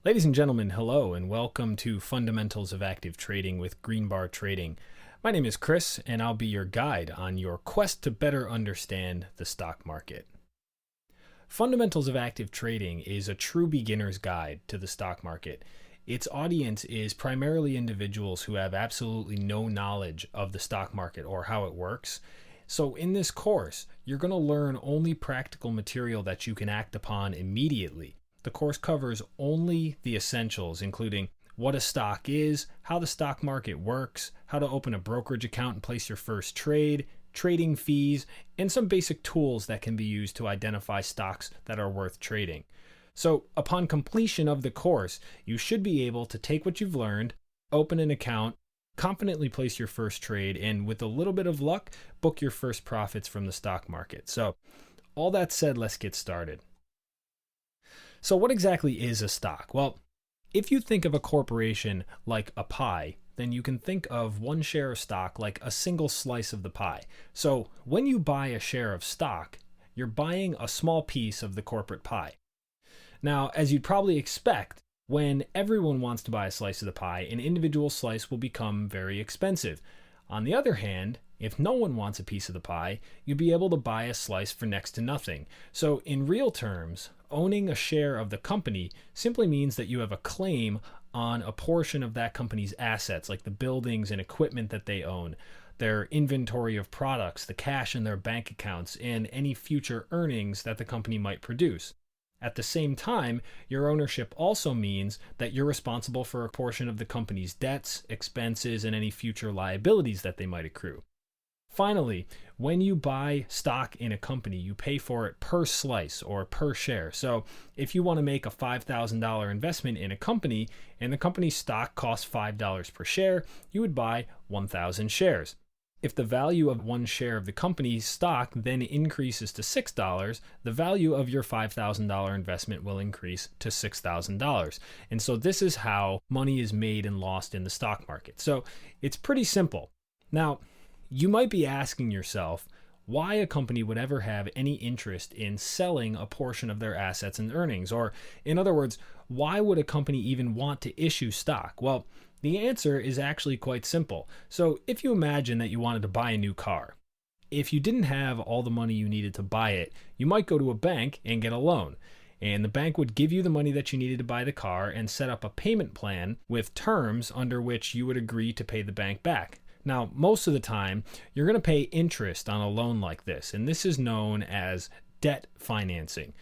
Ladies and gentlemen, hello and welcome to Fundamentals of Active Trading with Greenbar Trading. My name is Chris and I'll be your guide on your quest to better understand the stock market. Fundamentals of Active Trading is a true beginner's guide to the stock market. Its audience is primarily individuals who have absolutely no knowledge of the stock market or how it works. So in this course, you're going to learn only practical material that you can act upon immediately. The course covers only the essentials, including what a stock is, how the stock market works, how to open a brokerage account and place your first trade, trading fees, and some basic tools that can be used to identify stocks that are worth trading. So upon completion of the course, you should be able to take what you've learned, open an account, confidently place your first trade, and with a little bit of luck, book your first profits from the stock market. So all that said, let's get started. So what exactly is a stock? Well, if you think of a corporation like a pie, then you can think of one share of stock like a single slice of the pie. So when you buy a share of stock, you're buying a small piece of the corporate pie. Now, as you'd probably expect, when everyone wants to buy a slice of the pie, an individual slice will become very expensive. On the other hand, if no one wants a piece of the pie, you'd be able to buy a slice for next to nothing. So in real terms, owning a share of the company simply means that you have a claim on a portion of that company's assets, like the buildings and equipment that they own, their inventory of products, the cash in their bank accounts, and any future earnings that the company might produce. At the same time, your ownership also means that you're responsible for a portion of the company's debts, expenses, and any future liabilities that they might accrue. Finally, when you buy stock in a company, you pay for it per slice or per share. So if you want to make a $5,000 investment in a company and the company's stock costs $5 per share, you would buy 1,000 shares. If the value of one share of the company's stock then increases to $6, the value of your $5,000 investment will increase to $6,000. And so this is how money is made and lost in the stock market. So it's pretty simple. Now, you might be asking yourself why a company would ever have any interest in selling a portion of their assets and earnings. Or in other words, why would a company even want to issue stock? Well, the answer is actually quite simple. So if you imagine that you wanted to buy a new car, if you didn't have all the money you needed to buy it, you might go to a bank and get a loan. And the bank would give you the money that you needed to buy the car and set up a payment plan with terms under which you would agree to pay the bank back. Now, most of the time, you're going to pay interest on a loan like this, and this is known as debt financing.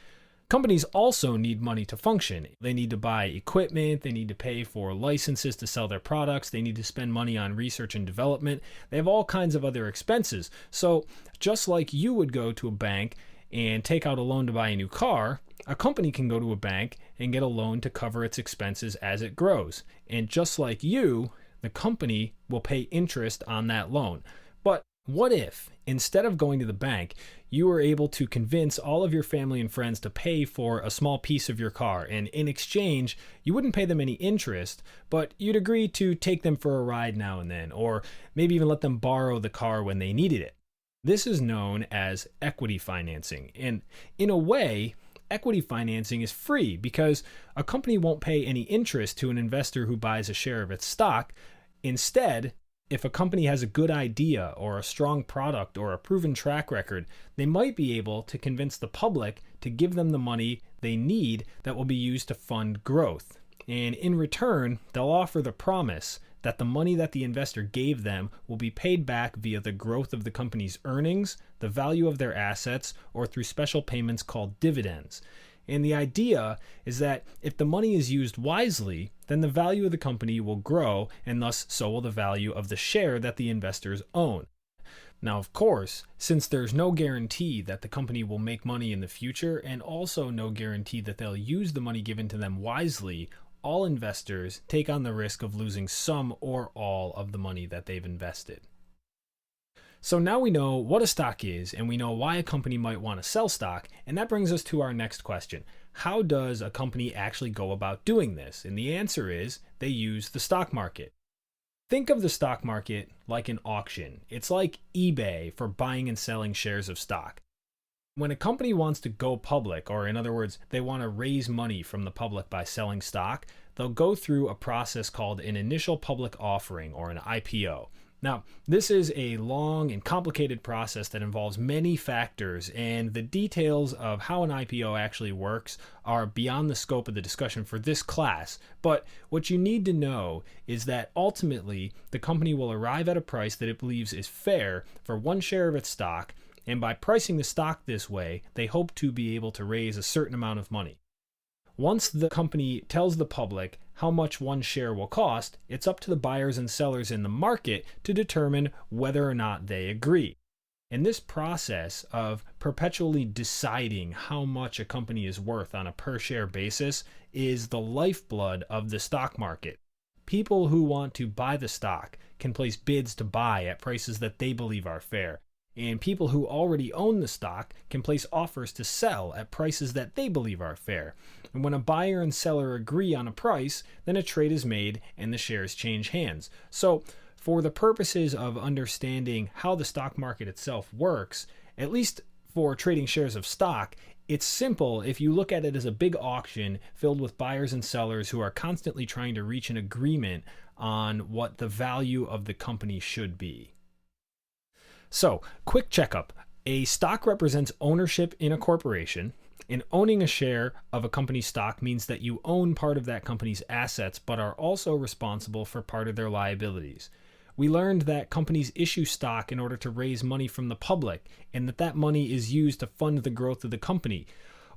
Companies also need money to function. They need to buy equipment, they need to pay for licenses to sell their products, they need to spend money on research and development. They have all kinds of other expenses. So just like you would go to a bank and take out a loan to buy a new car, a company can go to a bank and get a loan to cover its expenses as it grows. And just like you, the company will pay interest on that loan. But what if, instead of going to the bank, you were able to convince all of your family and friends to pay for a small piece of your car, and in exchange, you wouldn't pay them any interest, but you'd agree to take them for a ride now and then, or maybe even let them borrow the car when they needed it? This is known as equity financing, and in a way, equity financing is free because a company won't pay any interest to an investor who buys a share of its stock. Instead, if a company has a good idea or a strong product or a proven track record, they might be able to convince the public to give them the money they need that will be used to fund growth. And in return, they'll offer the promise that the money that the investor gave them will be paid back via the growth of the company's earnings, the value of their assets, or through special payments called dividends. And the idea is that if the money is used wisely, then the value of the company will grow, and thus so will the value of the share that the investors own. Now, of course, since there's no guarantee that the company will make money in the future, and also no guarantee that they'll use the money given to them wisely, all investors take on the risk of losing some or all of the money that they've invested. So now we know what a stock is, and we know why a company might want to sell stock, and that brings us to our next question. How does a company actually go about doing this? And the answer is they use the stock market. Think of the stock market like an auction. It's like eBay for buying and selling shares of stock. When a company wants to go public, or in other words, they want to raise money from the public by selling stock, they'll go through a process called an initial public offering, or an IPO. Now, this is a long and complicated process that involves many factors, and the details of how an IPO actually works are beyond the scope of the discussion for this class. But what you need to know is that ultimately, the company will arrive at a price that it believes is fair for one share of its stock, and by pricing the stock this way, they hope to be able to raise a certain amount of money. Once the company tells the public how much one share will cost, it's up to the buyers and sellers in the market to determine whether or not they agree. And this process of perpetually deciding how much a company is worth on a per share basis is the lifeblood of the stock market. People who want to buy the stock can place bids to buy at prices that they believe are fair. And people who already own the stock can place offers to sell at prices that they believe are fair. And when a buyer and seller agree on a price, then a trade is made and the shares change hands. So, for the purposes of understanding how the stock market itself works, at least for trading shares of stock, it's simple if you look at it as a big auction filled with buyers and sellers who are constantly trying to reach an agreement on what the value of the company should be. So, quick checkup. A stock represents ownership in a corporation, and owning a share of a company's stock means that you own part of that company's assets but are also responsible for part of their liabilities. We learned that companies issue stock in order to raise money from the public, and that money is used to fund the growth of the company.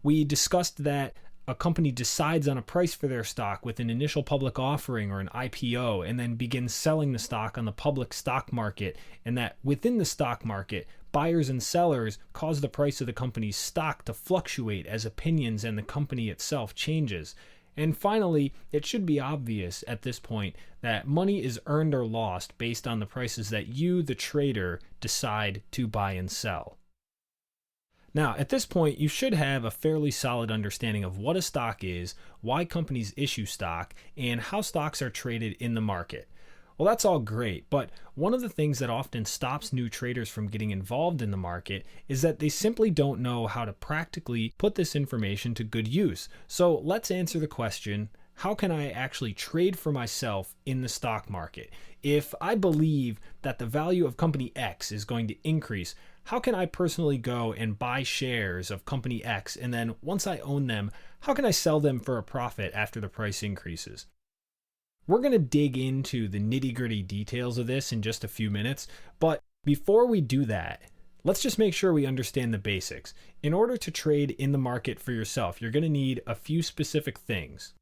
We discussed that a company decides on a price for their stock with an initial public offering or an IPO, and then begins selling the stock on the public stock market, and that within the stock market, buyers and sellers cause the price of the company's stock to fluctuate as opinions and the company itself changes. And finally, it should be obvious at this point that money is earned or lost based on the prices that you, the trader, decide to buy and sell. Now, at this point, you should have a fairly solid understanding of what a stock is, why companies issue stock, and how stocks are traded in the market. Well, that's all great, but one of the things that often stops new traders from getting involved in the market is that they simply don't know how to practically put this information to good use. So let's answer the question, how can I actually trade for myself in the stock market? If I believe that the value of company X is going to increase, how can I personally go and buy shares of company X, and then once I own them, how can I sell them for a profit after the price increases? We're going to dig into the nitty-gritty details of this in just a few minutes, but before we do that, let's just make sure we understand the basics. In order to trade in the market for yourself, you're going to need a few specific things.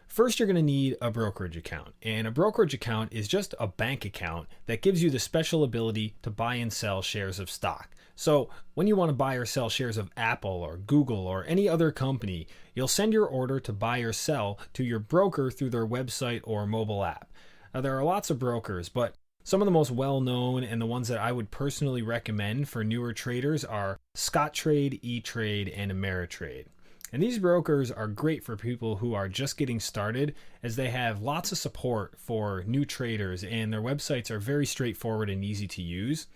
First, you're going to need a brokerage account, and a brokerage account is just a bank account that gives you the special ability to buy and sell shares of stock. So when you want to buy or sell shares of Apple or Google or any other company, you'll send your order to buy or sell to your broker through their website or mobile app. Now, there are lots of brokers, but some of the most well-known and the ones that I would personally recommend for newer traders are Scottrade, E-Trade, and Ameritrade. And these brokers are great for people who are just getting started, as they have lots of support for new traders and their websites are very straightforward and easy to use.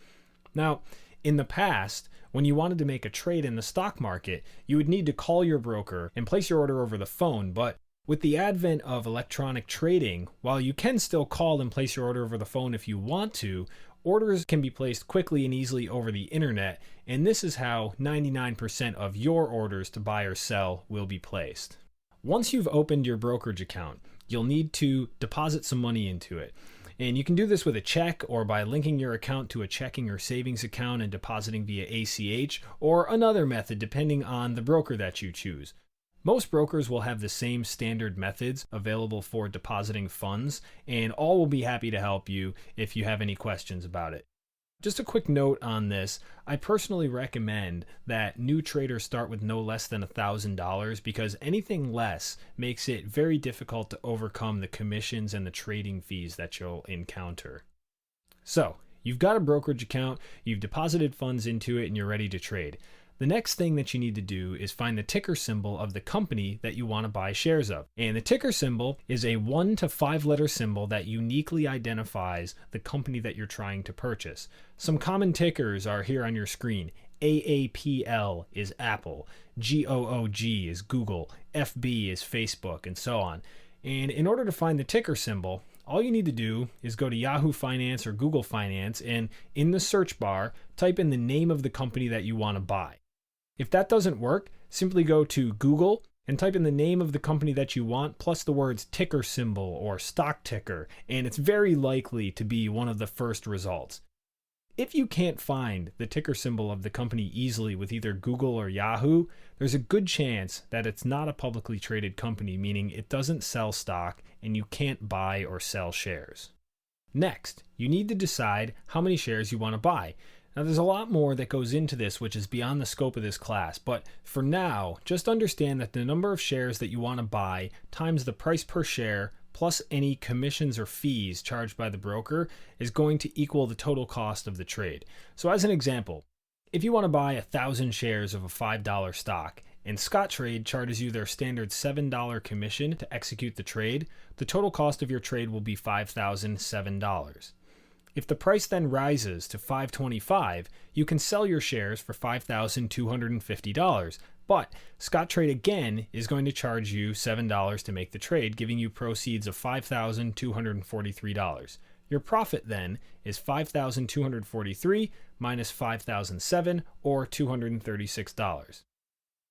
Now, in the past, when you wanted to make a trade in the stock market, you would need to call your broker and place your order over the phone. But with the advent of electronic trading, while you can still call and place your order over the phone if you want to, orders can be placed quickly and easily over the internet, and this is how 99% of your orders to buy or sell will be placed. Once you've opened your brokerage account, you'll need to deposit some money into it. And you can do this with a check or by linking your account to a checking or savings account and depositing via ACH, or another method depending on the broker that you choose. Most brokers will have the same standard methods available for depositing funds, and all will be happy to help you if you have any questions about it. Just a quick note on this, I personally recommend that new traders start with no less than $1,000 because anything less makes it very difficult to overcome the commissions and the trading fees that you'll encounter. So, you've got a brokerage account, you've deposited funds into it, and you're ready to trade. The next thing that you need to do is find the ticker symbol of the company that you want to buy shares of. And the ticker symbol is a 1 to 5 letter symbol that uniquely identifies the company that you're trying to purchase. Some common tickers are here on your screen. AAPL is Apple, GOOG is Google, FB is Facebook, and so on. And in order to find the ticker symbol, all you need to do is go to Yahoo Finance or Google Finance and in the search bar, type in the name of the company that you want to buy. If that doesn't work, simply go to Google and type in the name of the company that you want plus the words ticker symbol or stock ticker, and it's very likely to be one of the first results. If you can't find the ticker symbol of the company easily with either Google or Yahoo, there's a good chance that it's not a publicly traded company, meaning it doesn't sell stock and you can't buy or sell shares. Next, you need to decide how many shares you want to buy. Now, there's a lot more that goes into this, which is beyond the scope of this class, but for now, just understand that the number of shares that you want to buy times the price per share plus any commissions or fees charged by the broker is going to equal the total cost of the trade. So as an example, if you want to buy 1,000 shares of a $5 stock and Scottrade charges you their standard $7 commission to execute the trade, the total cost of your trade will be $5,007. If the price then rises to $5.25, you can sell your shares for $5,250, but Scottrade again is going to charge you $7 to make the trade, giving you proceeds of $5,243. Your profit then is $5,243 minus $5,007 or $236.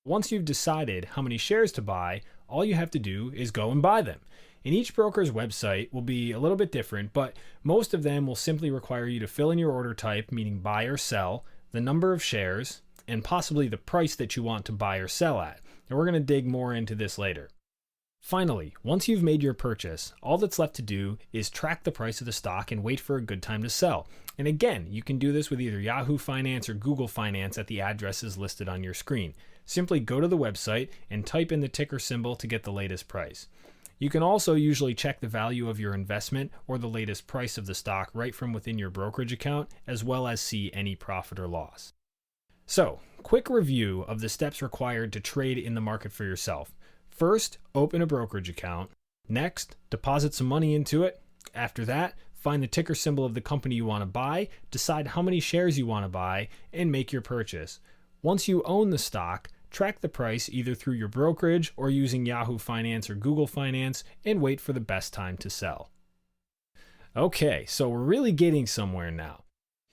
Once you've decided how many shares to buy, all you have to do is go and buy them. And each broker's website will be a little bit different, but most of them will simply require you to fill in your order type, meaning buy or sell, the number of shares, and possibly the price that you want to buy or sell at. And we're going to dig more into this later. Finally, once you've made your purchase, all that's left to do is track the price of the stock and wait for a good time to sell. And again, you can do this with either Yahoo Finance or Google Finance at the addresses listed on your screen. Simply go to the website and type in the ticker symbol to get the latest price. You can also usually check the value of your investment or the latest price of the stock right from within your brokerage account, as well as see any profit or loss. So, quick review of the steps required to trade in the market for yourself. First, open a brokerage account. Next, deposit some money into it. After that, find the ticker symbol of the company you want to buy, decide how many shares you want to buy, and make your purchase. Once you own the stock, track the price either through your brokerage or using Yahoo Finance or Google Finance and wait for the best time to sell. Okay, so we're really getting somewhere now.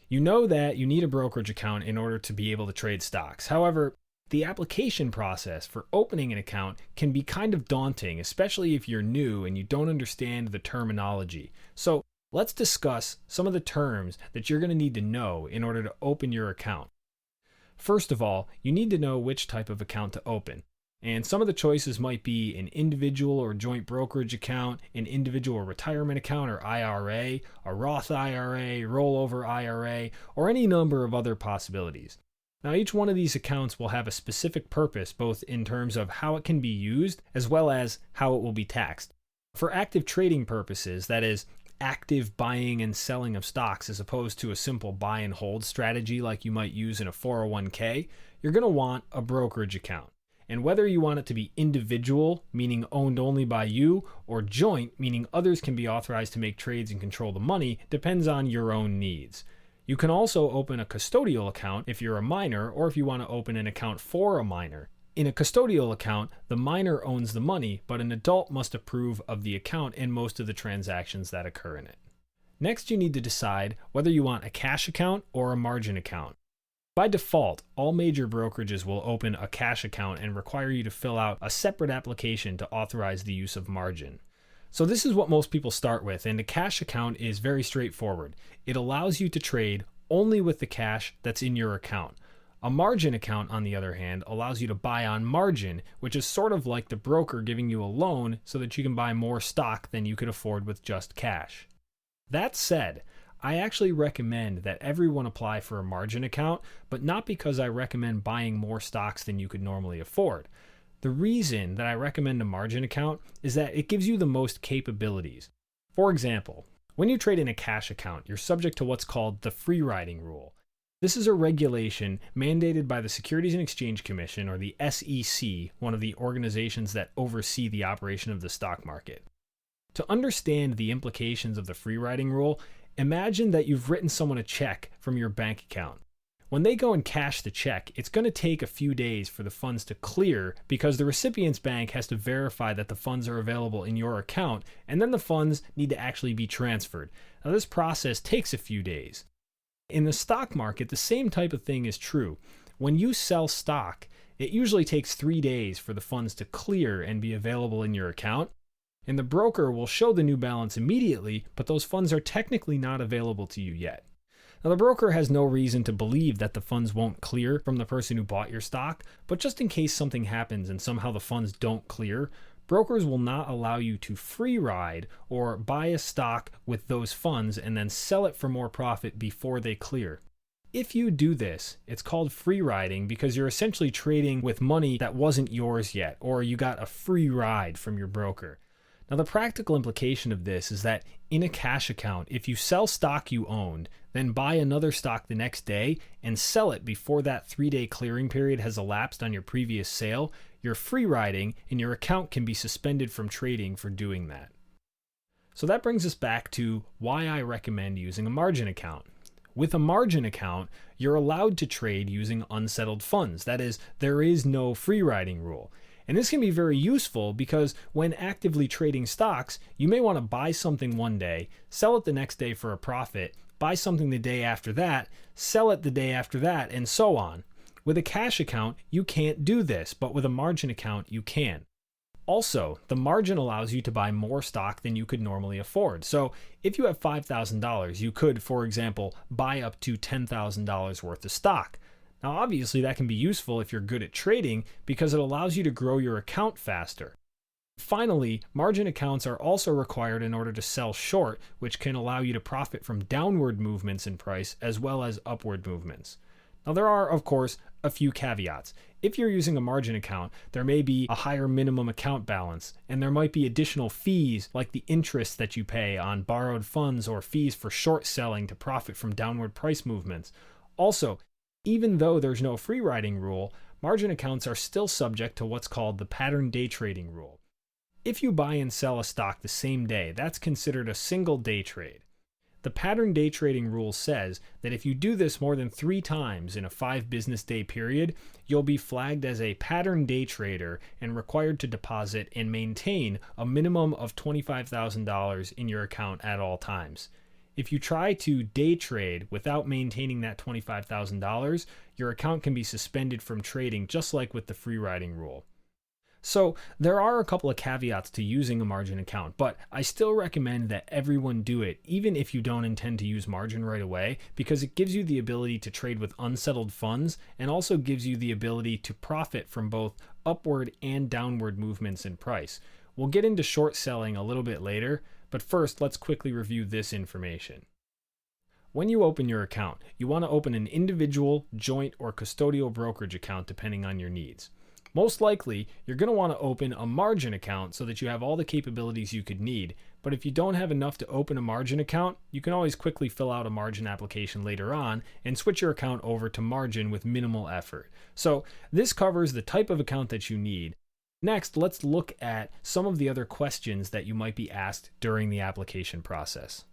You know that you need a brokerage account in order to be able to trade stocks. However, the application process for opening an account can be kind of daunting, especially if you're new and you don't understand the terminology. So let's discuss some of the terms that you're going to need to know in order to open your account. First of all, you need to know which type of account to open. And some of the choices might be an individual or joint brokerage account, an individual retirement account or IRA, a Roth IRA, rollover IRA, or any number of other possibilities. Now, each one of these accounts will have a specific purpose, both in terms of how it can be used, as well as how it will be taxed. For active trading purposes, that is, active buying and selling of stocks as opposed to a simple buy and hold strategy like you might use in a 401k, you're going to want a brokerage account. And whether you want it to be individual, meaning owned only by you, or joint, meaning others can be authorized to make trades and control the money, depends on your own needs. You can also open a custodial account if you're a minor, or if you want to open an account for a minor. In a custodial account, the minor owns the money, but an adult must approve of the account and most of the transactions that occur in it. Next, you need to decide whether you want a cash account or a margin account. By default, all major brokerages will open a cash account and require you to fill out a separate application to authorize the use of margin. So this is what most people start with, and a cash account is very straightforward. It allows you to trade only with the cash that's in your account. A margin account, on the other hand, allows you to buy on margin, which is sort of like the broker giving you a loan so that you can buy more stock than you could afford with just cash. That said, I actually recommend that everyone apply for a margin account, but not because I recommend buying more stocks than you could normally afford. The reason that I recommend a margin account is that it gives you the most capabilities. For example, when you trade in a cash account, you're subject to what's called the free riding rule. This is a regulation mandated by the Securities and Exchange Commission, or the SEC, one of the organizations that oversee the operation of the stock market. To understand the implications of the free riding rule, imagine that you've written someone a check from your bank account. When they go and cash the check, it's going to take a few days for the funds to clear because the recipient's bank has to verify that the funds are available in your account, and then the funds need to actually be transferred. Now, this process takes a few days. In the stock market, the same type of thing is true. When you sell stock, it usually takes 3 days for the funds to clear and be available in your account. And the broker will show the new balance immediately, but those funds are technically not available to you yet. Now, the broker has no reason to believe that the funds won't clear from the person who bought your stock, but just in case something happens and somehow the funds don't clear, brokers will not allow you to free ride or buy a stock with those funds and then sell it for more profit before they clear. If you do this, it's called free riding because you're essentially trading with money that wasn't yours yet, or you got a free ride from your broker. Now, the practical implication of this is that in a cash account, if you sell stock you owned, then buy another stock the next day and sell it before that 3-day clearing period has elapsed on your previous sale, you're free riding and your account can be suspended from trading for doing that. So that brings us back to why I recommend using a margin account. With a margin account, you're allowed to trade using unsettled funds. That is, there is no free riding rule. And this can be very useful because when actively trading stocks, you may want to buy something one day, sell it the next day for a profit, buy something the day after that, sell it the day after that, and so on. With a cash account, you can't do this, but with a margin account, you can. Also, the margin allows you to buy more stock than you could normally afford. So if you have $5,000, you could, for example, buy up to $10,000 worth of stock. Now, obviously, that can be useful if you're good at trading because it allows you to grow your account faster. Finally, margin accounts are also required in order to sell short, which can allow you to profit from downward movements in price as well as upward movements. Now, there are, of course, a few caveats. If you're using a margin account, there may be a higher minimum account balance, and there might be additional fees like the interest that you pay on borrowed funds or fees for short selling to profit from downward price movements. Also, even though there's no free riding rule, margin accounts are still subject to what's called the pattern day trading rule. If you buy and sell a stock the same day, that's considered a single day trade. The pattern day trading rule says that if you do this more than 3 times in a 5 business day period, you'll be flagged as a pattern day trader and required to deposit and maintain a minimum of $25,000 in your account at all times. If you try to day trade without maintaining that $25,000, your account can be suspended from trading, just like with the free riding rule. So there are a couple of caveats to using a margin account, but I still recommend that everyone do it, even if you don't intend to use margin right away, because it gives you the ability to trade with unsettled funds and also gives you the ability to profit from both upward and downward movements in price. We'll get into short selling a little bit later, but first let's quickly review this information. When you open your account, you want to open an individual, joint, or custodial brokerage account depending on your needs. Most likely, you're going to want to open a margin account so that you have all the capabilities you could need, but if you don't have enough to open a margin account, you can always quickly fill out a margin application later on and switch your account over to margin with minimal effort. So this covers the type of account that you need. Next, let's look at some of the other questions that you might be asked during the application process.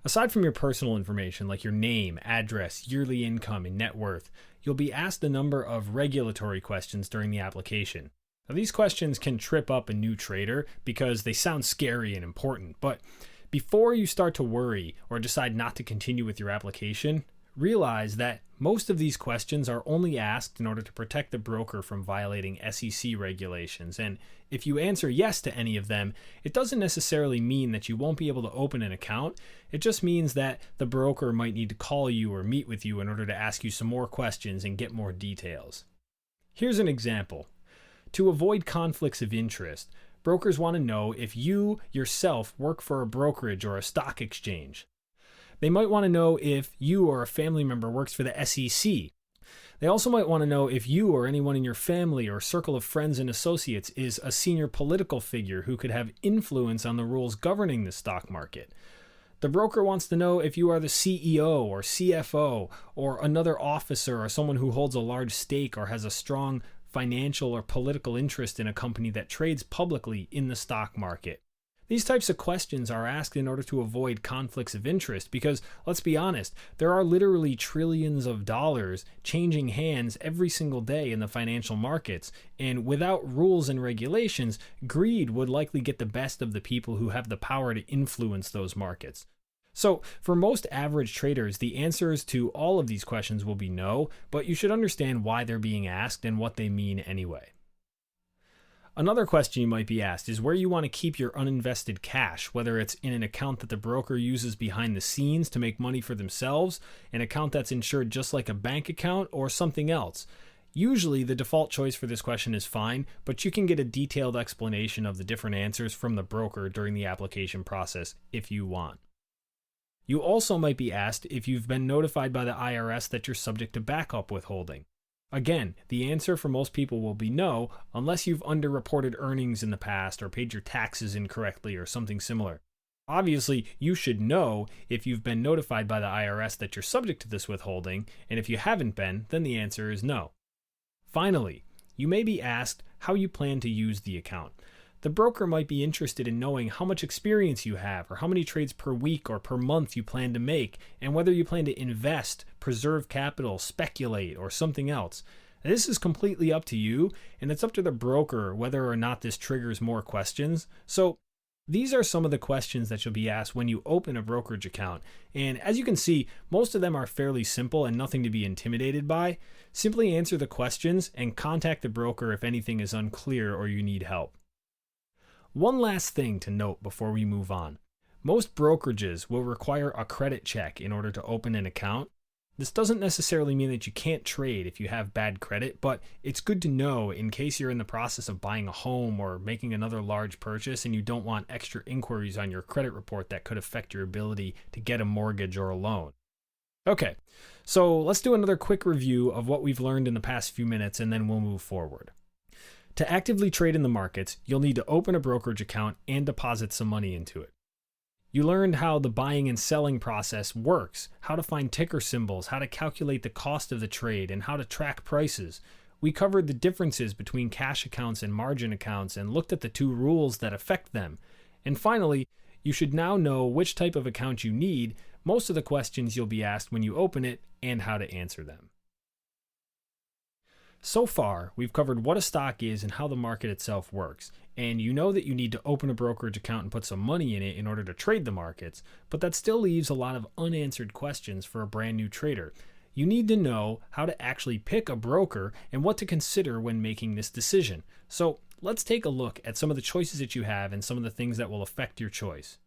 Aside from your personal information like your name, address, yearly income, and net worth, you'll be asked a number of regulatory questions during the application. Now, these questions can trip up a new trader because they sound scary and important, but before you start to worry or decide not to continue with your application, Realize that most of these questions are only asked in order to protect the broker from violating SEC regulations, and if you answer yes to any of them, it doesn't necessarily mean that you won't be able to open an account. It just means that the broker might need to call you or meet with you in order to ask you some more questions and get more details. Here's an example. To avoid conflicts of interest, brokers want to know if you yourself work for a brokerage or a stock exchange. They might want to know if you or a family member works for the SEC. They also might want to know if you or anyone in your family or circle of friends and associates is a senior political figure who could have influence on the rules governing the stock market. The broker wants to know if you are the CEO or CFO or another officer or someone who holds a large stake or has a strong financial or political interest in a company that trades publicly in the stock market. These types of questions are asked in order to avoid conflicts of interest because, let's be honest, there are literally trillions of dollars changing hands every single day in the financial markets, and without rules and regulations, greed would likely get the best of the people who have the power to influence those markets. So, for most average traders, the answers to all of these questions will be no, but you should understand why they're being asked and what they mean anyway. Another question you might be asked is where you want to keep your uninvested cash, whether it's in an account that the broker uses behind the scenes to make money for themselves, an account that's insured just like a bank account, or something else. Usually the default choice for this question is fine, but you can get a detailed explanation of the different answers from the broker during the application process if you want. You also might be asked if you've been notified by the IRS that you're subject to backup withholding. Again, the answer for most people will be no, unless you've underreported earnings in the past or paid your taxes incorrectly or something similar. Obviously, you should know if you've been notified by the IRS that you're subject to this withholding, and if you haven't been, then the answer is no. Finally, you may be asked how you plan to use the account. The broker might be interested in knowing how much experience you have, or how many trades per week or per month you plan to make, and whether you plan to invest, preserve capital, speculate, or something else. This is completely up to you, and it's up to the broker whether or not this triggers more questions. So, these are some of the questions that you'll be asked when you open a brokerage account. And as you can see, most of them are fairly simple and nothing to be intimidated by. Simply answer the questions and contact the broker if anything is unclear or you need help. One last thing to note before we move on. Most brokerages will require a credit check in order to open an account. This doesn't necessarily mean that you can't trade if you have bad credit, but it's good to know in case you're in the process of buying a home or making another large purchase and you don't want extra inquiries on your credit report that could affect your ability to get a mortgage or a loan. Okay, so let's do another quick review of what we've learned in the past few minutes and then we'll move forward. To actively trade in the markets, you'll need to open a brokerage account and deposit some money into it. You learned how the buying and selling process works, how to find ticker symbols, how to calculate the cost of the trade, and how to track prices. We covered the differences between cash accounts and margin accounts and looked at the two rules that affect them. And finally, you should now know which type of account you need, most of the questions you'll be asked when you open it, and how to answer them. So far, we've covered what a stock is and how the market itself works, and you know that you need to open a brokerage account and put some money in it in order to trade the markets, but that still leaves a lot of unanswered questions for a brand new trader. You need to know how to actually pick a broker and what to consider when making this decision. So let's take a look at some of the choices that you have and some of the things that will affect your choice.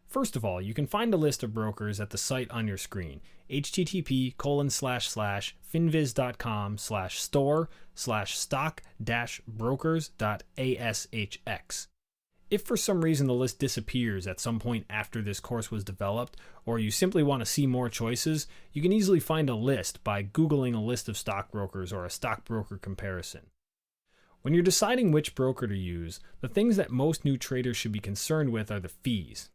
First of all, you can find a list of brokers at the site on your screen, http://finviz.com/store/stock-brokers.ashx. If for some reason the list disappears at some point after this course was developed, or you simply want to see more choices, you can easily find a list by Googling a list of stockbrokers or a stockbroker comparison. When you're deciding which broker to use, the things that most new traders should be concerned with are the fees.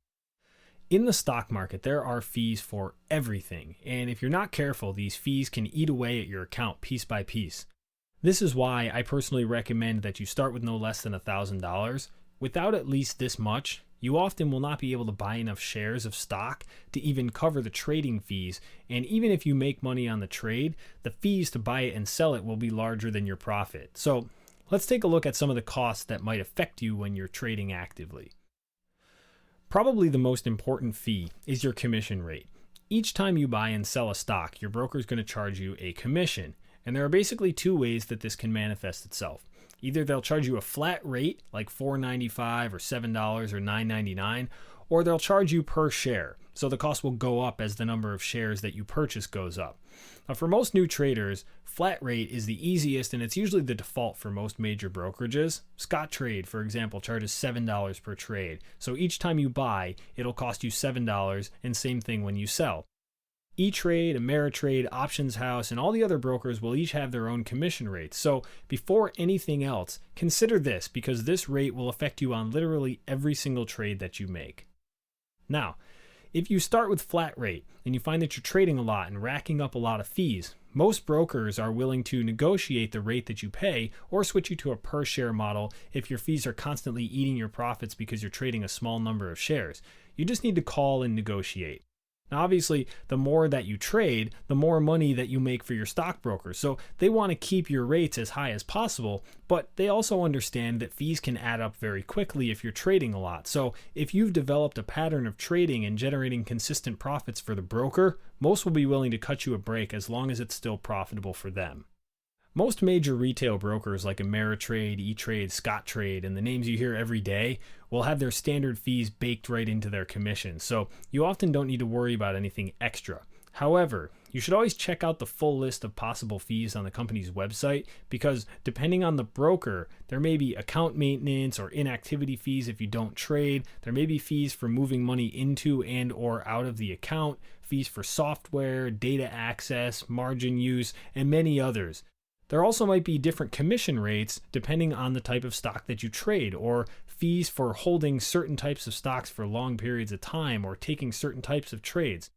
In the stock market, there are fees for everything, and if you're not careful, these fees can eat away at your account piece by piece. This is why I personally recommend that you start with no less than $1,000. Without at least this much, you often will not be able to buy enough shares of stock to even cover the trading fees, and even if you make money on the trade, the fees to buy it and sell it will be larger than your profit. So let's take a look at some of the costs that might affect you when you're trading actively. Probably the most important fee is your commission rate. Each time you buy and sell a stock, your broker is going to charge you a commission. And there are basically two ways that this can manifest itself. Either they'll charge you a flat rate, like $4.95 or $7 or $9.99, or they'll charge you per share. So the cost will go up as the number of shares that you purchase goes up. Now, for most new traders, flat rate is the easiest, and it's usually the default for most major brokerages. Scottrade, for example, charges $7 per trade. So each time you buy, it'll cost you $7, and same thing when you sell. E-Trade, Ameritrade, Options House, and all the other brokers will each have their own commission rates. So before anything else, consider this, because this rate will affect you on literally every single trade that you make. Now, if you start with flat rate and you find that you're trading a lot and racking up a lot of fees, most brokers are willing to negotiate the rate that you pay or switch you to a per share model if your fees are constantly eating your profits because you're trading a small number of shares. You just need to call and negotiate. Now, obviously, the more that you trade, the more money that you make for your stockbroker. So they want to keep your rates as high as possible, but they also understand that fees can add up very quickly if you're trading a lot. So if you've developed a pattern of trading and generating consistent profits for the broker, most will be willing to cut you a break as long as it's still profitable for them. Most major retail brokers like Ameritrade, E-Trade, Scottrade, and the names you hear every day will have their standard fees baked right into their commission, so you often don't need to worry about anything extra. However, you should always check out the full list of possible fees on the company's website, because depending on the broker, there may be account maintenance or inactivity fees if you don't trade. There may be fees for moving money into and or out of the account, fees for software, data access, margin use, and many others. There also might be different commission rates depending on the type of stock that you trade, or fees for holding certain types of stocks for long periods of time or taking certain types of trades.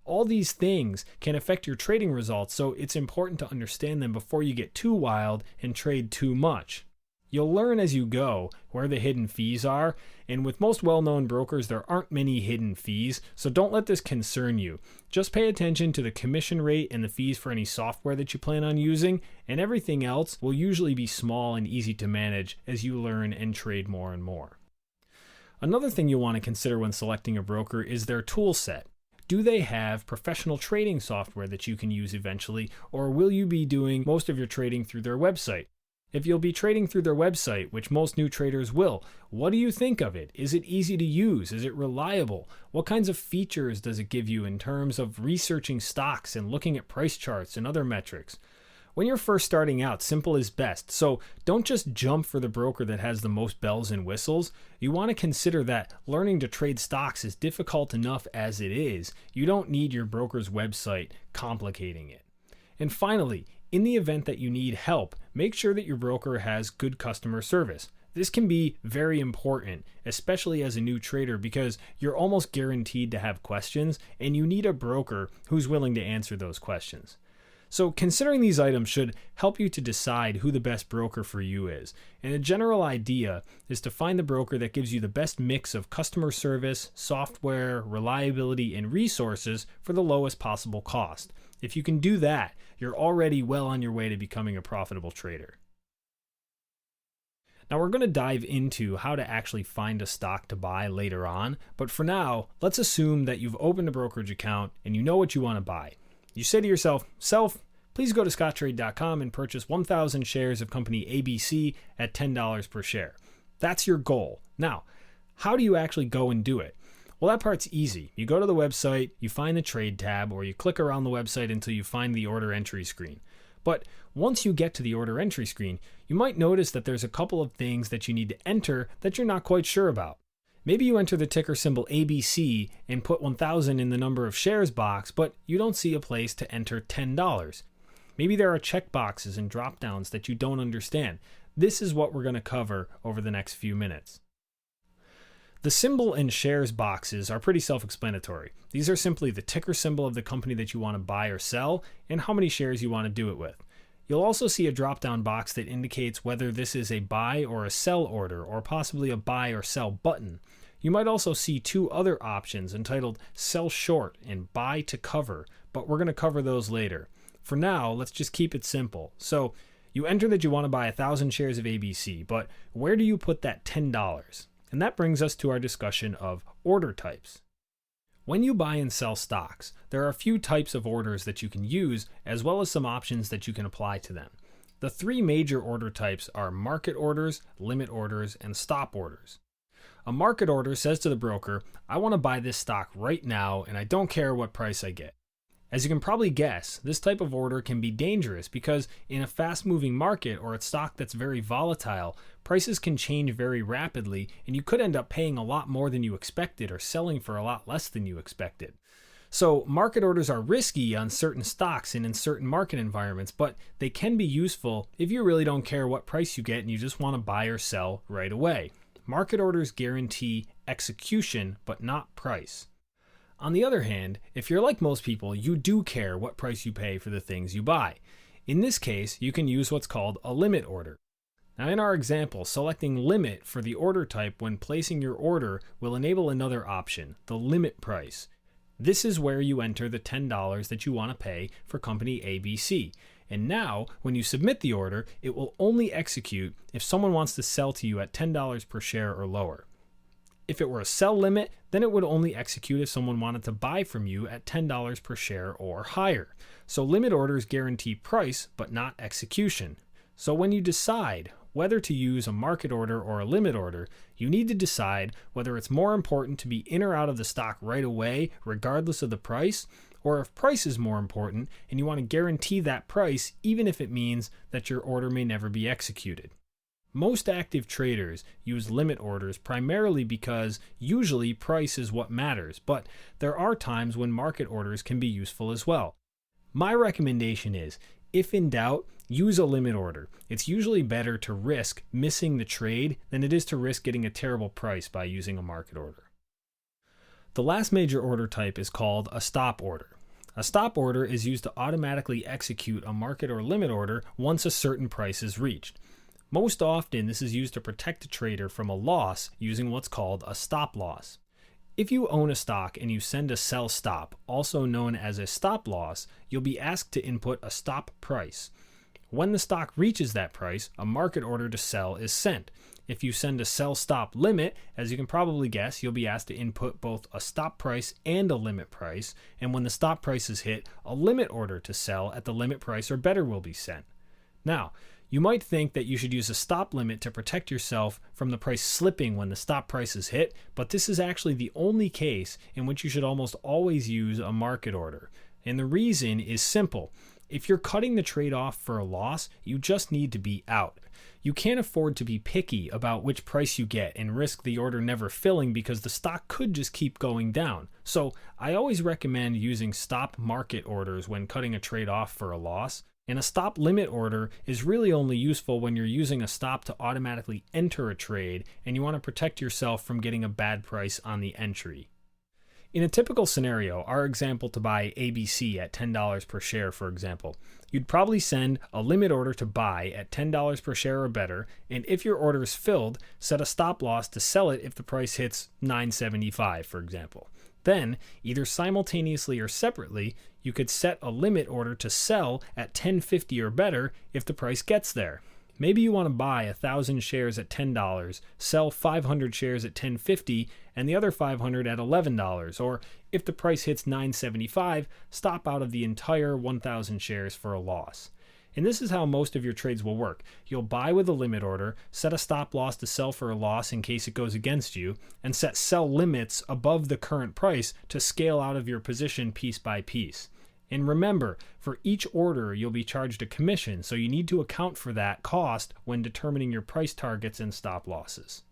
All these things can affect your trading results, so it's important to understand them before you get too wild and trade too much. You'll learn as you go where the hidden fees are, and with most well-known brokers there aren't many hidden fees, so don't let this concern you. Just pay attention to the commission rate and the fees for any software that you plan on using, and everything else will usually be small and easy to manage as you learn and trade more and more. Another thing you'll want to consider when selecting a broker is their tool set. Do they have professional trading software that you can use eventually, or will you be doing most of your trading through their website? If you'll be trading through their website, which most new traders will, what do you think of it? Is it easy to use? Is it reliable? What kinds of features does it give you in terms of researching stocks and looking at price charts and other metrics? When you're first starting out, simple is best, so don't just jump for the broker that has the most bells and whistles. You want to consider that learning to trade stocks is difficult enough as it is. You don't need your broker's website complicating it. And finally, in the event that you need help, make sure that your broker has good customer service. This can be very important, especially as a new trader, because you're almost guaranteed to have questions, and you need a broker who's willing to answer those questions. So considering these items should help you to decide who the best broker for you is. And a general idea is to find the broker that gives you the best mix of customer service, software, reliability, and resources for the lowest possible cost. If you can do that, you're already well on your way to becoming a profitable trader. Now we're going to dive into how to actually find a stock to buy later on, but for now, let's assume that you've opened a brokerage account and you know what you want to buy. You say to yourself, please go to scottrade.com and purchase 1,000 shares of company ABC at $10 per share. That's your goal. Now, how do you actually go and do it? Well, that part's easy. You go to the website, you find the trade tab, or you click around the website until you find the order entry screen. But once you get to the order entry screen, you might notice that there's a couple of things that you need to enter that you're not quite sure about. Maybe you enter the ticker symbol ABC and put 1,000 in the number of shares box, but you don't see a place to enter $10. Maybe there are checkboxes and drop-downs that you don't understand. This is what we're going to cover over the next few minutes. The symbol and shares boxes are pretty self-explanatory. These are simply the ticker symbol of the company that you want to buy or sell and how many shares you want to do it with. You'll also see a drop-down box that indicates whether this is a buy or a sell order, or possibly a buy or sell button. You might also see two other options entitled Sell Short and Buy to Cover, but we're going to cover those later. For now, let's just keep it simple. So you enter that you want to buy 1,000 shares of ABC, but where do you put that $10? And that brings us to our discussion of order types. When you buy and sell stocks, there are a few types of orders that you can use, as well as some options that you can apply to them. The three major order types are market orders, limit orders, and stop orders. A market order says to the broker, I want to buy this stock right now and I don't care what price I get. As you can probably guess, this type of order can be dangerous because in a fast-moving market or a stock that's very volatile, prices can change very rapidly and you could end up paying a lot more than you expected or selling for a lot less than you expected. So market orders are risky on certain stocks and in certain market environments, but they can be useful if you really don't care what price you get and you just want to buy or sell right away. Market orders guarantee execution, but not price. On the other hand, if you're like most people, you do care what price you pay for the things you buy. In this case, you can use what's called a limit order. Now in our example, selecting limit for the order type when placing your order will enable another option, the limit price. This is where you enter the $10 that you want to pay for company ABC. And now, when you submit the order, it will only execute if someone wants to sell to you at $10 per share or lower. If it were a sell limit, then it would only execute if someone wanted to buy from you at $10 per share or higher. So limit orders guarantee price, but not execution. So when you decide whether to use a market order or a limit order, you need to decide whether it's more important to be in or out of the stock right away, regardless of the price, or if price is more important and you want to guarantee that price even if it means that your order may never be executed. Most active traders use limit orders primarily because usually price is what matters, but there are times when market orders can be useful as well. My recommendation is, if in doubt, use a limit order. It's usually better to risk missing the trade than it is to risk getting a terrible price by using a market order. The last major order type is called a stop order. A stop order is used to automatically execute a market or limit order once a certain price is reached. Most often, this is used to protect a trader from a loss using what's called a stop loss. If you own a stock and you send a sell stop, also known as a stop loss, you'll be asked to input a stop price. When the stock reaches that price, a market order to sell is sent. If you send a sell stop limit, as you can probably guess, you'll be asked to input both a stop price and a limit price, and when the stop price is hit, a limit order to sell at the limit price or better will be sent. Now, you might think that you should use a stop limit to protect yourself from the price slipping when the stop price is hit, but this is actually the only case in which you should almost always use a market order. And the reason is simple. If you're cutting the trade off for a loss, you just need to be out. You can't afford to be picky about which price you get and risk the order never filling because the stock could just keep going down. So I always recommend using stop market orders when cutting a trade off for a loss. And a stop limit order is really only useful when you're using a stop to automatically enter a trade and you want to protect yourself from getting a bad price on the entry. In a typical scenario, our example to buy ABC at $10 per share, for example, you'd probably send a limit order to buy at $10 per share or better, and if your order is filled, set a stop loss to sell it if the price hits $9.75, for example. Then, either simultaneously or separately, you could set a limit order to sell at $10.50 or better if the price gets there. Maybe you want to buy 1,000 shares at $10, sell 500 shares at $10.50, and the other 500 at $11, or if the price hits $9.75, stop out of the entire 1,000 shares for a loss. And this is how most of your trades will work. You'll buy with a limit order, set a stop loss to sell for a loss in case it goes against you, and set sell limits above the current price to scale out of your position piece by piece. And remember, for each order, you'll be charged a commission, so you need to account for that cost when determining your price targets and stop losses.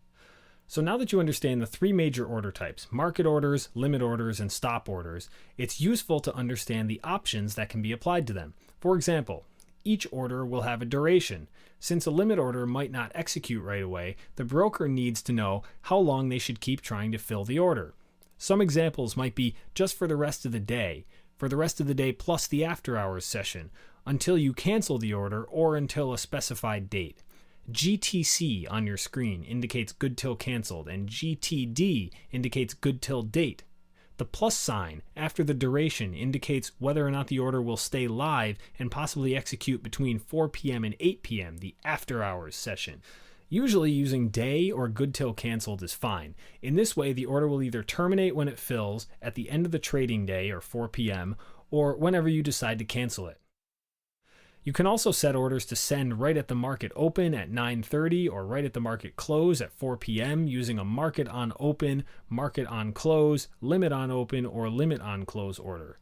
So now that you understand the three major order types, market orders, limit orders, and stop orders, it's useful to understand the options that can be applied to them. For example, each order will have a duration. Since a limit order might not execute right away, the broker needs to know how long they should keep trying to fill the order. Some examples might be just for the rest of the day, for the rest of the day plus the after hours session, until you cancel the order or until a specified date. GTC on your screen indicates good till canceled, and GTD indicates good till date. The plus sign after the duration indicates whether or not the order will stay live and possibly execute between 4 p.m. and 8 p.m., the after hours session. Usually using day or good till canceled is fine. In this way, the order will either terminate when it fills at the end of the trading day or 4 p.m. or whenever you decide to cancel it. You can also set orders to send right at the market open at 9:30 or right at the market close at 4 p.m. using a market on open, market on close, limit on open, or limit on close order.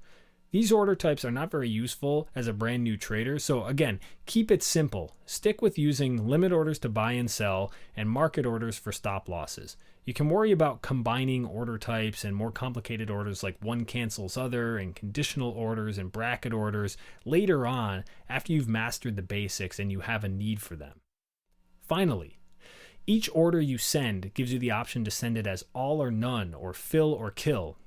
These order types are not very useful as a brand new trader, so again, keep it simple. Stick with using limit orders to buy and sell and market orders for stop losses. You can worry about combining order types and more complicated orders like one cancels other and conditional orders and bracket orders later on after you've mastered the basics and you have a need for them. Finally, each order you send gives you the option to send it as all or none or fill or kill.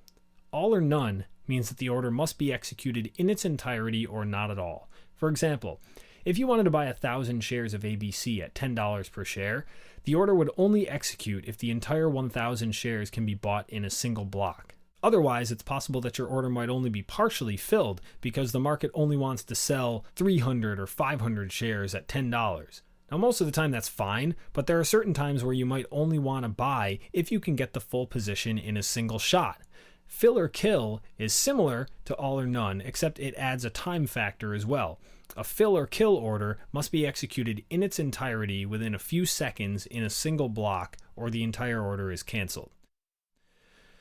All or none means that the order must be executed in its entirety or not at all. For example, if you wanted to buy 1,000 shares of ABC at $10 per share, the order would only execute if the entire 1,000 shares can be bought in a single block. Otherwise, it's possible that your order might only be partially filled because the market only wants to sell 300 or 500 shares at $10. Now, most of the time that's fine, but there are certain times where you might only want to buy if you can get the full position in a single shot. Fill or kill is similar to all or none, except it adds a time factor as well. A fill or kill order must be executed in its entirety within a few seconds in a single block, or the entire order is canceled.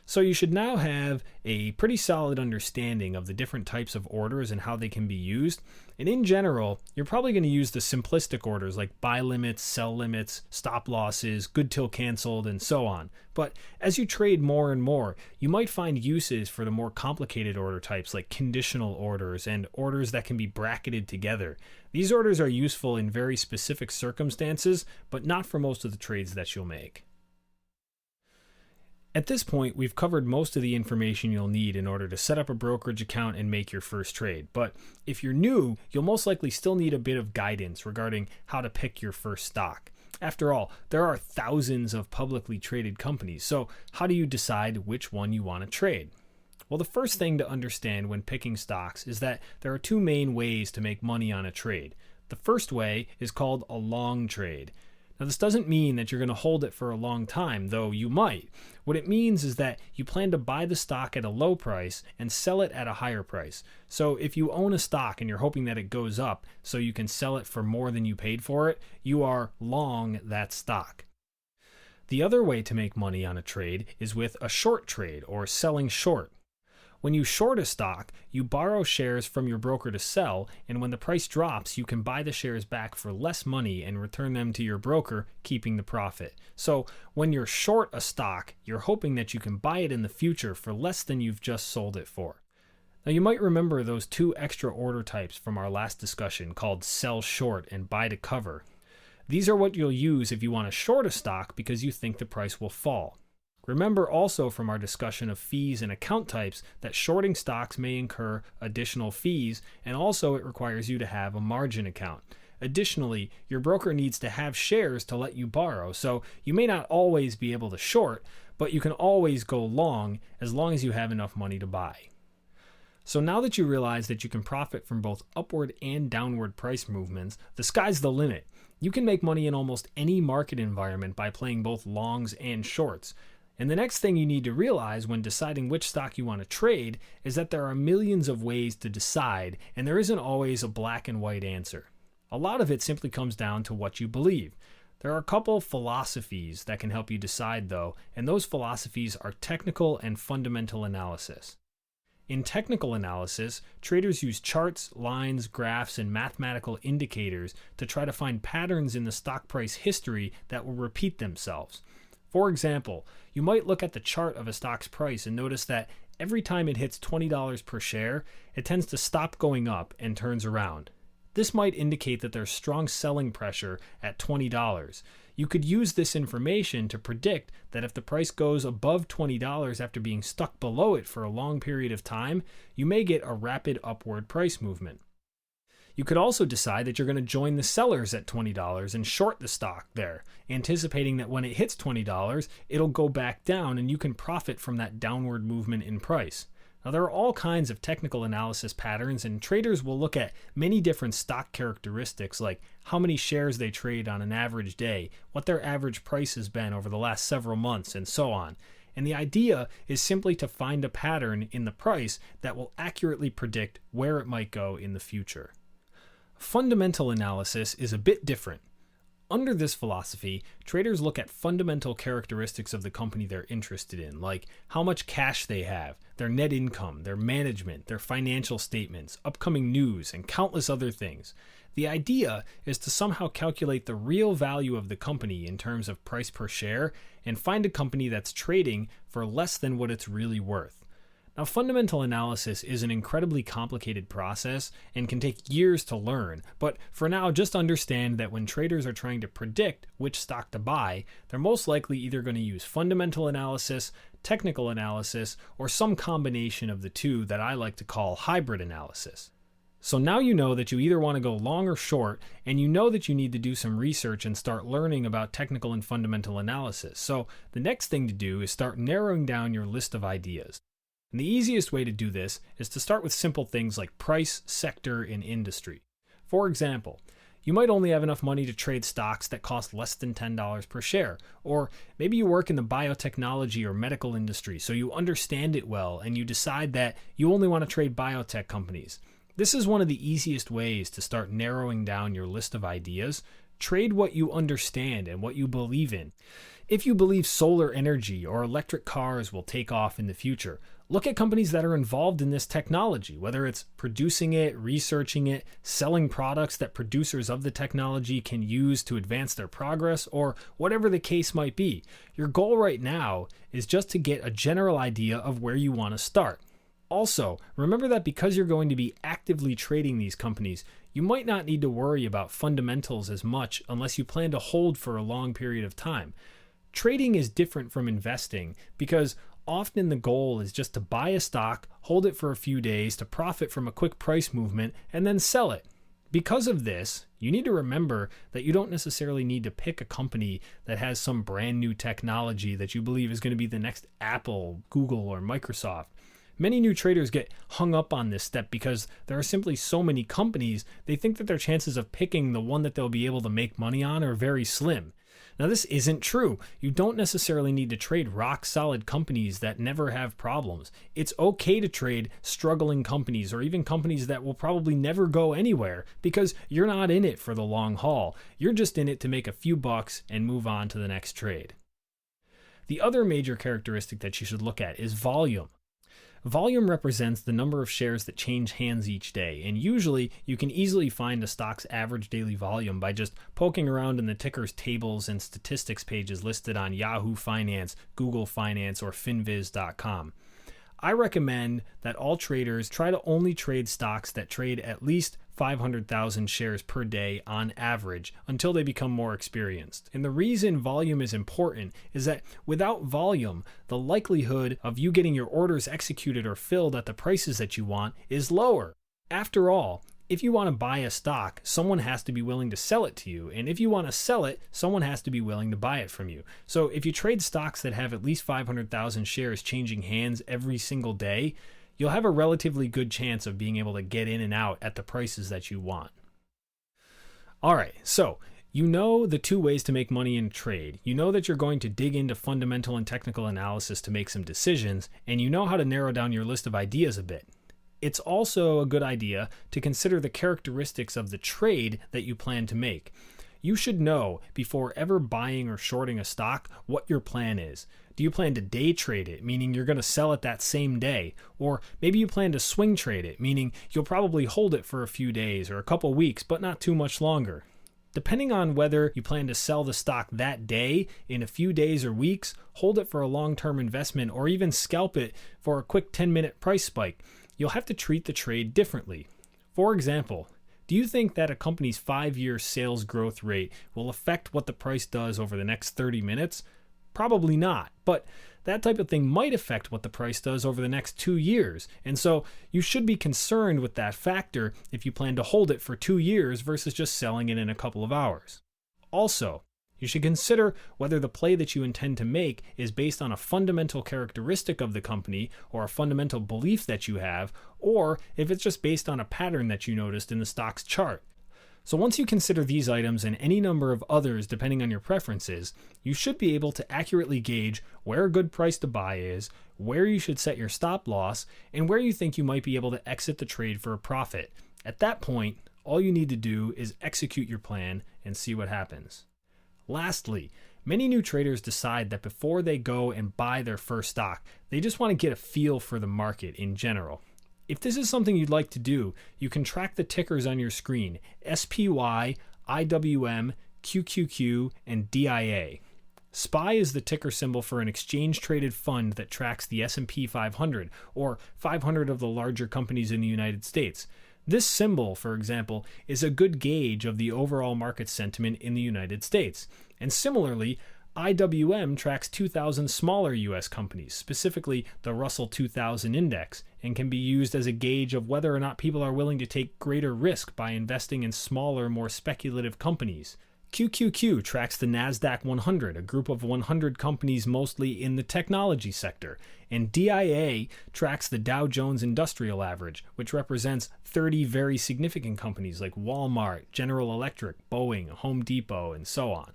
So you should now have a pretty solid understanding of the different types of orders and how they can be used. And in general, you're probably going to use the simplistic orders like buy limits, sell limits, stop losses, good till canceled, and so on. But as you trade more and more, you might find uses for the more complicated order types like conditional orders and orders that can be bracketed together. These orders are useful in very specific circumstances, but not for most of the trades that you'll make. At this point, we've covered most of the information you'll need in order to set up a brokerage account and make your first trade. But if you're new, you'll most likely still need a bit of guidance regarding how to pick your first stock. After all, there are thousands of publicly traded companies, so how do you decide which one you want to trade? Well, the first thing to understand when picking stocks is that there are two main ways to make money on a trade. The first way is called a long trade. Now, this doesn't mean that you're going to hold it for a long time, though you might. What it means is that you plan to buy the stock at a low price and sell it at a higher price. So if you own a stock and you're hoping that it goes up so you can sell it for more than you paid for it, you are long that stock. The other way to make money on a trade is with a short trade or selling short. When you short a stock, you borrow shares from your broker to sell, and when the price drops, you can buy the shares back for less money and return them to your broker, keeping the profit. So when you're short a stock, you're hoping that you can buy it in the future for less than you've just sold it for. Now, you might remember those two extra order types from our last discussion called sell short and buy to cover. These are what you'll use if you want to short a stock because you think the price will fall. Remember also from our discussion of fees and account types that shorting stocks may incur additional fees, and also it requires you to have a margin account. Additionally, your broker needs to have shares to let you borrow, so you may not always be able to short, but you can always go long as you have enough money to buy. So now that you realize that you can profit from both upward and downward price movements, the sky's the limit. You can make money in almost any market environment by playing both longs and shorts. And the next thing you need to realize when deciding which stock you want to trade is that there are millions of ways to decide, and there isn't always a black and white answer. A lot of it simply comes down to what you believe. There are a couple philosophies that can help you decide though, and those philosophies are technical and fundamental analysis. In technical analysis, traders use charts, lines, graphs, and mathematical indicators to try to find patterns in the stock price history that will repeat themselves. For example, you might look at the chart of a stock's price and notice that every time it hits $20 per share, it tends to stop going up and turns around. This might indicate that there's strong selling pressure at $20. You could use this information to predict that if the price goes above $20 after being stuck below it for a long period of time, you may get a rapid upward price movement. You could also decide that you're going to join the sellers at $20 and short the stock there, anticipating that when it hits $20, it'll go back down and you can profit from that downward movement in price. Now, there are all kinds of technical analysis patterns, and traders will look at many different stock characteristics like how many shares they trade on an average day, what their average price has been over the last several months, and so on. And the idea is simply to find a pattern in the price that will accurately predict where it might go in the future. Fundamental analysis is a bit different. Under this philosophy, traders look at fundamental characteristics of the company they're interested in, like how much cash they have, their net income, their management, their financial statements, upcoming news, and countless other things. The idea is to somehow calculate the real value of the company in terms of price per share and find a company that's trading for less than what it's really worth. Now, fundamental analysis is an incredibly complicated process and can take years to learn, but for now, just understand that when traders are trying to predict which stock to buy, they're most likely either going to use fundamental analysis, technical analysis, or some combination of the two that I like to call hybrid analysis. So now you know that you either want to go long or short, and you know that you need to do some research and start learning about technical and fundamental analysis. So the next thing to do is start narrowing down your list of ideas. And the easiest way to do this is to start with simple things like price, sector, and industry. For example, you might only have enough money to trade stocks that cost less than $10 per share, or maybe you work in the biotechnology or medical industry, so you understand it well and you decide that you only want to trade biotech companies. This is one of the easiest ways to start narrowing down your list of ideas. Trade what you understand and what you believe in. If you believe solar energy or electric cars will take off in the future, look at companies that are involved in this technology, whether it's producing it, researching it, selling products that producers of the technology can use to advance their progress, or whatever the case might be. Your goal right now is just to get a general idea of where you want to start. Also, remember that because you're going to be actively trading these companies, you might not need to worry about fundamentals as much unless you plan to hold for a long period of time. Trading is different from investing because often the goal is just to buy a stock, hold it for a few days to profit from a quick price movement, and then sell it. Because of this, you need to remember that you don't necessarily need to pick a company that has some brand new technology that you believe is going to be the next Apple, Google, or Microsoft. Many new traders get hung up on this step because there are simply so many companies, they think that their chances of picking the one that they'll be able to make money on are very slim. Now, this isn't true. You don't necessarily need to trade rock-solid companies that never have problems. It's okay to trade struggling companies or even companies that will probably never go anywhere because you're not in it for the long haul. You're just in it to make a few bucks and move on to the next trade. The other major characteristic that you should look at is volume. Volume represents the number of shares that change hands each day, and usually you can easily find a stock's average daily volume by just poking around in the tickers tables and statistics pages listed on Yahoo Finance, Google Finance, or finviz.com. I recommend that all traders try to only trade stocks that trade at least 500,000 shares per day on average until they become more experienced. And the reason volume is important is that without volume, the likelihood of you getting your orders executed or filled at the prices that you want is lower. After all, if you want to buy a stock, someone has to be willing to sell it to you. And if you want to sell it, someone has to be willing to buy it from you. So if you trade stocks that have at least 500,000 shares changing hands every single day, you'll have a relatively good chance of being able to get in and out at the prices that you want. All right, so you know the two ways to make money in trade. You know that you're going to dig into fundamental and technical analysis to make some decisions, and you know how to narrow down your list of ideas a bit. It's also a good idea to consider the characteristics of the trade that you plan to make. You should know before ever buying or shorting a stock what your plan is. Do you plan to day trade it, meaning you're going to sell it that same day? Or maybe you plan to swing trade it, meaning you'll probably hold it for a few days or a couple weeks, but not too much longer. Depending on whether you plan to sell the stock that day, in a few days or weeks, hold it for a long-term investment, or even scalp it for a quick 10-minute price spike, you'll have to treat the trade differently. For example, do you think that a company's 5-year sales growth rate will affect what the price does over the next 30 minutes? Probably not, but that type of thing might affect what the price does over the next 2 years. And so you should be concerned with that factor if you plan to hold it for 2 years versus just selling it in a couple of hours. Also, You should consider whether the play that you intend to make is based on a fundamental characteristic of the company or a fundamental belief that you have, or if it's just based on a pattern that you noticed in the stock's chart. So once you consider these items and any number of others depending on your preferences, you should be able to accurately gauge where a good price to buy is, where you should set your stop loss, and where you think you might be able to exit the trade for a profit. At that point, all you need to do is execute your plan and see what happens. Lastly, many new traders decide that before they go and buy their first stock, they just want to get a feel for the market in general. If this is something you'd like to do, you can track the tickers on your screen: SPY, IWM, QQQ, and DIA. SPY is the ticker symbol for an exchange-traded fund that tracks the S&P 500, or 500 of the larger companies in the United States. This symbol, for example, is a good gauge of the overall market sentiment in the United States. And similarly, IWM tracks 2,000 smaller U.S. companies, specifically the Russell 2000 index, and can be used as a gauge of whether or not people are willing to take greater risk by investing in smaller, more speculative companies. QQQ tracks the NASDAQ 100, a group of 100 companies mostly in the technology sector, and DIA tracks the Dow Jones Industrial Average, which represents 30 very significant companies like Walmart, General Electric, Boeing, Home Depot, and so on.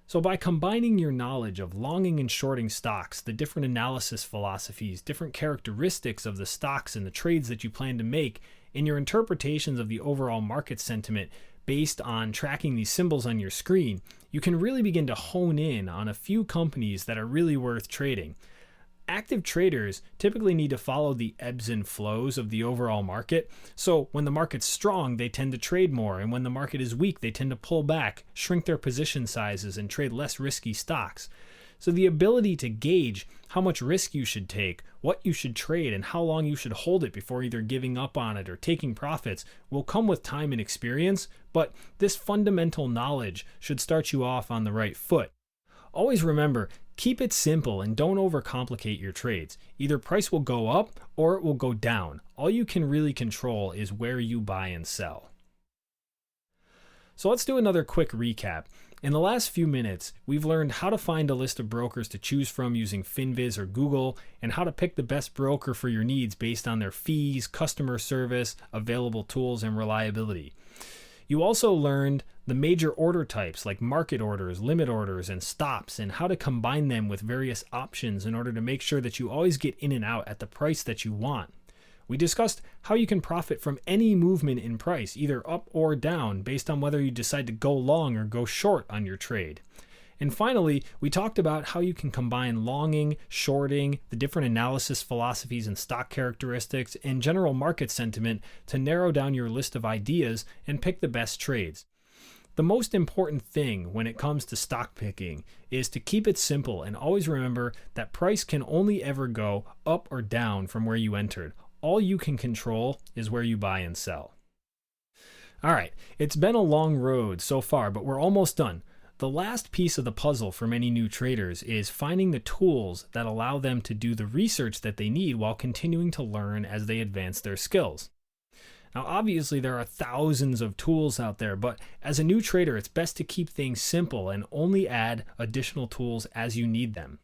So by combining your knowledge of longing and shorting stocks, the different analysis philosophies, different characteristics of the stocks and the trades that you plan to make, and your interpretations of the overall market sentiment based on tracking these symbols on your screen, you can really begin to hone in on a few companies that are really worth trading. Active traders typically need to follow the ebbs and flows of the overall market. So when the market's strong, they tend to trade more, and when the market is weak, they tend to pull back, shrink their position sizes, and trade less risky stocks. So the ability to gauge how much risk you should take, what you should trade, and how long you should hold it before either giving up on it or taking profits will come with time and experience, but this fundamental knowledge should start you off on the right foot. Always remember, keep it simple and don't overcomplicate your trades. Either price will go up or it will go down. All you can really control is where you buy and sell. So let's do another quick recap. In the last few minutes, we've learned how to find a list of brokers to choose from using FinViz or Google, and how to pick the best broker for your needs based on their fees, customer service, available tools, and reliability. You also learned the major order types like market orders, limit orders, and stops, and how to combine them with various options in order to make sure that you always get in and out at the price that you want. We discussed how you can profit from any movement in price, either up or down, based on whether you decide to go long or go short on your trade. And finally, we talked about how you can combine longing, shorting, the different analysis philosophies and stock characteristics, and general market sentiment to narrow down your list of ideas and pick the best trades. The most important thing when it comes to stock picking is to keep it simple and always remember that price can only ever go up or down from where you entered. All you can control is where you buy and sell. All right, it's been a long road so far, but we're almost done. The last piece of the puzzle for many new traders is finding the tools that allow them to do the research that they need while continuing to learn as they advance their skills. Now, obviously, there are thousands of tools out there, but as a new trader, it's best to keep things simple and only add additional tools as you need them.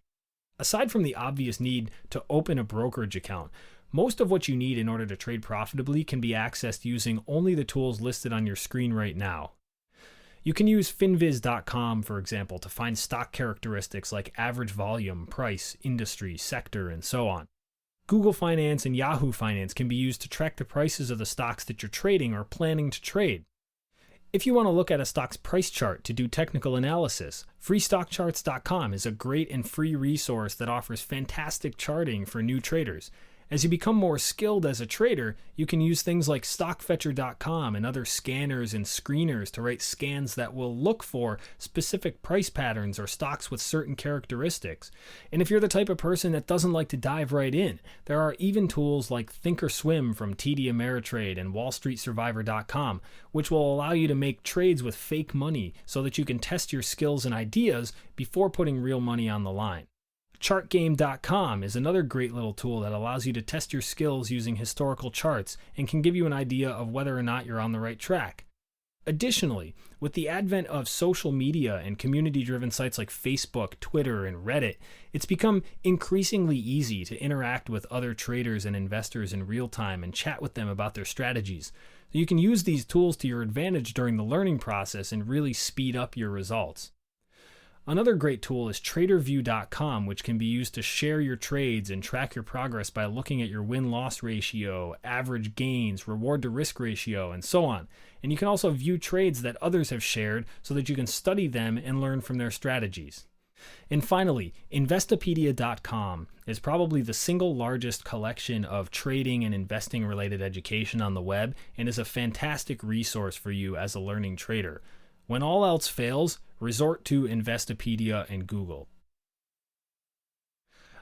Aside from the obvious need to open a brokerage account, most of what you need in order to trade profitably can be accessed using only the tools listed on your screen right now. You can use finviz.com, for example, to find stock characteristics like average volume, price, industry, sector, and so on. Google Finance and Yahoo Finance can be used to track the prices of the stocks that you're trading or planning to trade. If you want to look at a stock's price chart to do technical analysis, freestockcharts.com is a great and free resource that offers fantastic charting for new traders. As you become more skilled as a trader, you can use things like stockfetcher.com and other scanners and screeners to write scans that will look for specific price patterns or stocks with certain characteristics. And if you're the type of person that doesn't like to dive right in, there are even tools like Thinkorswim from TD Ameritrade and wallstreetsurvivor.com, which will allow you to make trades with fake money so that you can test your skills and ideas before putting real money on the line. Chartgame.com is another great little tool that allows you to test your skills using historical charts and can give you an idea of whether or not you're on the right track. Additionally, with the advent of social media and community-driven sites like Facebook, Twitter, and Reddit, it's become increasingly easy to interact with other traders and investors in real time and chat with them about their strategies. So you can use these tools to your advantage during the learning process and really speed up your results. Another great tool is TraderView.com, which can be used to share your trades and track your progress by looking at your win-loss ratio, average gains, reward-to-risk ratio, and so on. And you can also view trades that others have shared so that you can study them and learn from their strategies. And finally, Investopedia.com is probably the single largest collection of trading and investing related education on the web and is a fantastic resource for you as a learning trader. When all else fails, resort to Investopedia and Google.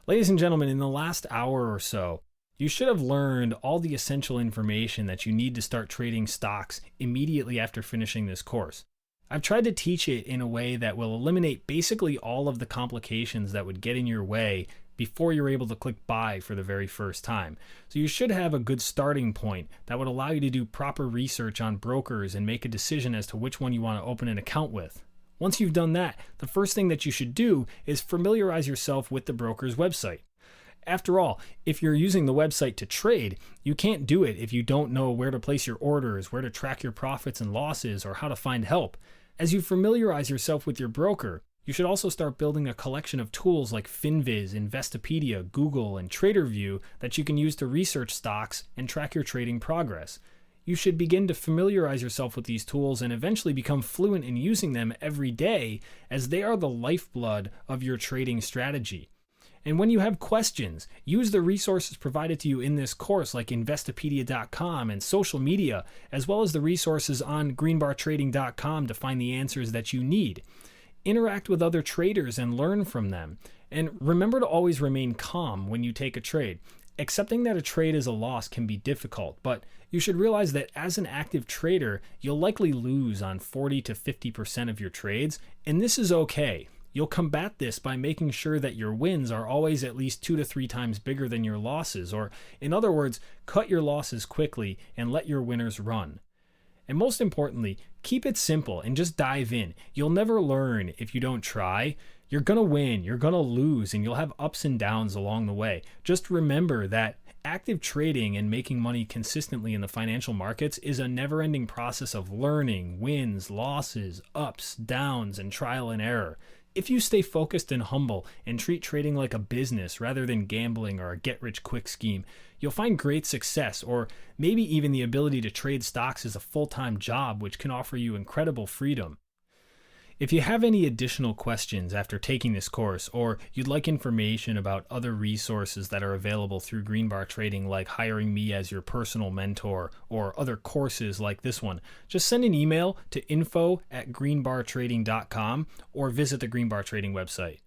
Ladies and gentlemen, in the last hour or so, you should have learned all the essential information that you need to start trading stocks immediately after finishing this course. I've tried to teach it in a way that will eliminate basically all of the complications that would get in your way before you're able to click buy for the very first time. So you should have a good starting point that would allow you to do proper research on brokers and make a decision as to which one you want to open an account with. Once you've done that, the first thing that you should do is familiarize yourself with the broker's website. After all, if you're using the website to trade, you can't do it if you don't know where to place your orders, where to track your profits and losses, or how to find help. As you familiarize yourself with your broker, you should also start building a collection of tools like FinViz, Investopedia, Google, and TraderView that you can use to research stocks and track your trading progress. You should begin to familiarize yourself with these tools and eventually become fluent in using them every day, as they are the lifeblood of your trading strategy. And when you have questions, use the resources provided to you in this course like Investopedia.com and social media, as well as the resources on greenbartrading.com to find the answers that you need. Interact with other traders and learn from them. And remember to always remain calm when you take a trade. Accepting that a trade is a loss can be difficult, but you should realize that as an active trader, you'll likely lose on 40 to 50% of your trades, and this is okay. You'll combat this by making sure that your wins are always at least 2 to 3 times bigger than your losses, or in other words, cut your losses quickly and let your winners run. And most importantly, keep it simple and just dive in. You'll never learn if you don't try. You're going to win, you're going to lose, and you'll have ups and downs along the way. Just remember that active trading and making money consistently in the financial markets is a never-ending process of learning, wins, losses, ups, downs, and trial and error. If you stay focused and humble and treat trading like a business rather than gambling or a get-rich-quick scheme, you'll find great success, or maybe even the ability to trade stocks as a full-time job, which can offer you incredible freedom. If you have any additional questions after taking this course, or you'd like information about other resources that are available through Greenbar Trading, like hiring me as your personal mentor or other courses like this one, just send an email to info@greenbartrading.com or visit the Greenbar Trading website.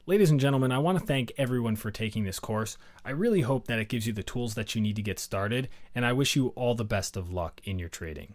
Ladies and gentlemen, I want to thank everyone for taking this course. I really hope that it gives you the tools that you need to get started, and I wish you all the best of luck in your trading.